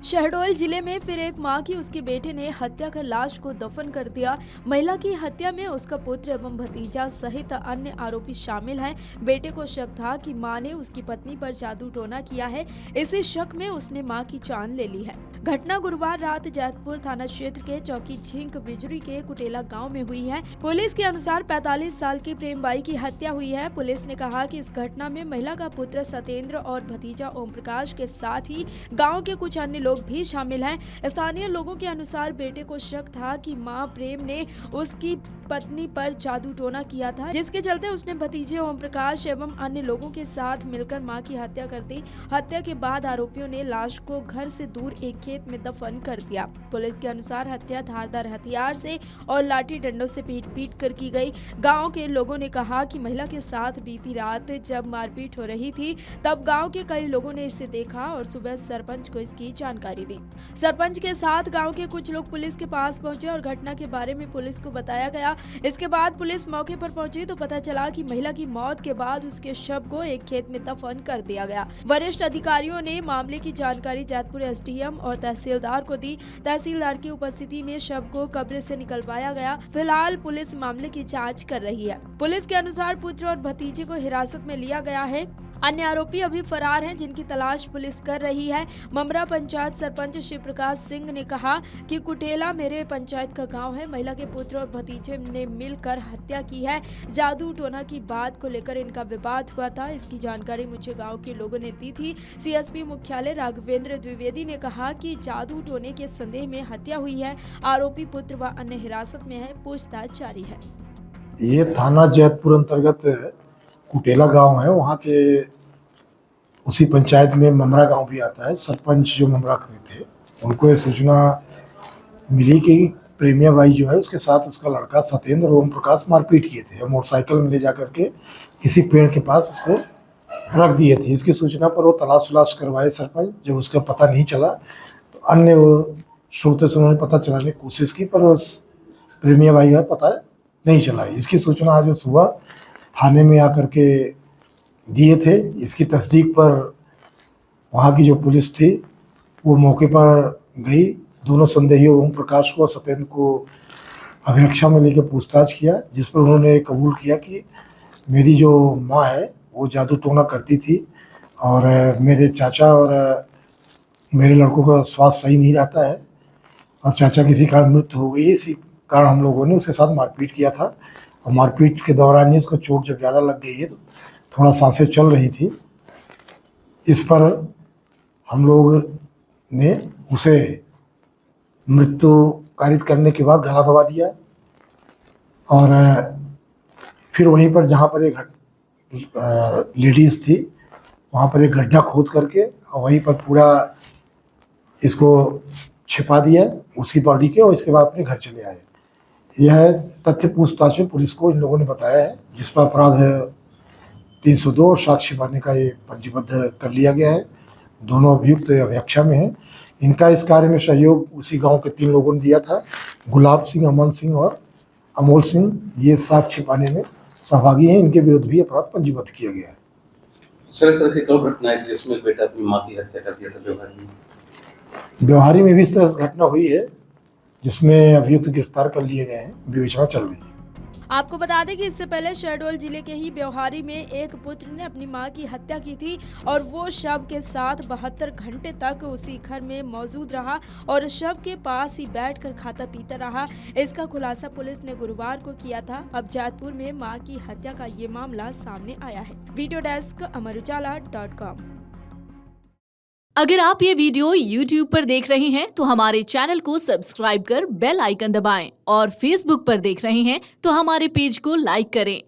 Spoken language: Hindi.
शहडोल जिले में फिर एक मां की उसके बेटे ने हत्या कर लाश को दफन कर दिया। महिला की हत्या में उसका पुत्र एवं भतीजा सहित अन्य आरोपी शामिल हैं। बेटे को शक था कि मां ने उसकी पत्नी पर जादू टोना किया है। इसी शक में उसने मां की जान ले ली है। घटना गुरुवार रात जैतपुर थाना क्षेत्र के चौकी झींक बिजरी के कुटेला गांव में हुई है। पुलिस के अनुसार 45 साल की प्रेमबाई की हत्या हुई है। पुलिस ने कहा कि इस घटना में महिला का पुत्र सत्येंद्र और भतीजा ओम प्रकाश के साथ ही गांव के कुछ अन्य लोग भी शामिल हैं। स्थानीय लोगों के अनुसार बेटे को शक था कि मां प्रेम ने उसकी पत्नी पर जादू टोना किया था, जिसके चलते उसने भतीजे ओम प्रकाश एवं अन्य लोगों के साथ मिलकर मां की हत्या कर दी। हत्या के बाद आरोपियों ने लाश को घर से दूर एक खेत में दफन कर दिया। पुलिस के अनुसार हत्या धारदार हथियार से और लाठी डंडों से पीट कर की गई। गांव के लोगों ने कहा कि महिला के साथ बीती रात जब मारपीट हो रही थी तब गांव के कई लोगों ने इसे देखा और सुबह सरपंच को इसकी जानकारी दी। सरपंच के साथ गांव के कुछ लोग पुलिस के पास पहुंचे और घटना के बारे में पुलिस को बताया गया। इसके बाद पुलिस मौके पर पहुंची तो पता चला कि महिला की मौत के बाद उसके शव को एक खेत में दफन कर दिया गया। वरिष्ठ अधिकारियों ने मामले की जानकारी जैतपुर एसडीएम और तहसीलदार को दी। तहसीलदार की उपस्थिति में शव को कब्र से निकलवाया गया। फिलहाल पुलिस मामले की जांच कर रही है। पुलिस के अनुसार पुत्र और भतीजे को हिरासत में लिया गया है। अन्य आरोपी अभी फरार हैं, जिनकी तलाश पुलिस कर रही है। ममरा पंचायत सरपंच शिव प्रकाश सिंह ने कहा कि कुटेला मेरे पंचायत का गांव है। महिला के पुत्र और भतीजे ने मिलकर हत्या की है। जादू टोना की बात को लेकर इनका विवाद हुआ था। इसकी जानकारी मुझे गांव के लोगों ने दी थी। सीएसपी मुख्यालय राघवेंद्र द्विवेदी ने कहा कि जादू टोने के संदेह में हत्या हुई है। आरोपी पुत्र व अन्य हिरासत में है। पूछताछ जारी है। ये थाना जैतपुर अंतर्गत कुटेला गांव है। वहाँ के उसी पंचायत में ममरा गांव भी आता है। सरपंच जो ममरा के थे उनको ये सूचना मिली कि प्रेमिया बाई जो है उसके साथ उसका लड़का सत्येंद्र ओम प्रकाश मारपीट किए थे। मोटरसाइकिल में ले जाकर के किसी पेड़ के पास उसको रख दिए थे। इसकी सूचना पर वो तलाश करवाए सरपंच। जब उसका पता नहीं चला तो अन्य स्रोतों से उन्होंने पता चलाने की कोशिश की, पर उस प्रेमिया बाई का पता नहीं चला। इसकी सूचना आज सुबह थाने में आकर के दिए थे। इसकी तस्दीक पर वहाँ की जो पुलिस थी वो मौके पर गई। दोनों संदेहियों ओम प्रकाश को और सत्येंद्र को अभिरक्षा में लेकर पूछताछ किया, जिस पर उन्होंने कबूल किया कि मेरी जो माँ है वो जादू टोना करती थी और मेरे चाचा और मेरे लड़कों का स्वास्थ्य सही नहीं रहता है और चाचा किसी कारण मृत्यु हो गई है। इसी कारण हम लोगों ने उसके साथ मारपीट किया था और मारपीट के दौरान ही उसको चोट जब ज़्यादा लग गई है तो थोड़ा सांसें चल रही थी। इस पर हम लोग ने उसे मृत्यु कारित करने के बाद गला दबा दिया और फिर वहीं पर जहाँ पर एक लेडीज़ थी वहाँ पर एक गड्ढा खोद करके और वहीं पर पूरा इसको छिपा दिया उसकी बॉडी के, और इसके बाद अपने घर चले आए। यह तथ्य पूछताछ में पुलिस को इन लोगों ने बताया है, जिस पर अपराध है 302 और साक्ष्य पाने का ये पंजीबद्ध कर लिया गया है। दोनों अभियुक्त अभिरक्षा में हैं। इनका इस कार्य में सहयोग उसी गांव के 3 लोगों ने दिया था, गुलाब सिंह, अमन सिंह और अमोल सिंह। ये साक्ष्य पाने में सहभागी हैं। इनके विरुद्ध भी अपराध पंजीबद्ध किया गया है। सर, इस तरह की कई घटनाएं थी जिसमें बेटा अपनी मां की हत्या कर दिया था व्यवहारी में भी इस तरह से घटना हुई है, जिसमें अभियुक्त गिरफ्तार कर लिए गए हैं। विवेचना चल रही है। आपको बता दें कि इससे पहले शहडोल जिले के ही ब्यौहारी में एक पुत्र ने अपनी मां की हत्या की थी और वो शव के साथ 72 घंटे तक उसी घर में मौजूद रहा और शव के पास ही बैठकर खाता पीता रहा। इसका खुलासा पुलिस ने गुरुवार को किया था। अब जैतपुर में मां की हत्या का ये मामला सामने आया है। Video desk amarujala.com। अगर आप ये वीडियो YouTube पर देख रहे हैं तो हमारे चैनल को सब्सक्राइब कर बेल आइकन दबाएं और Facebook पर देख रहे हैं तो हमारे पेज को लाइक करें।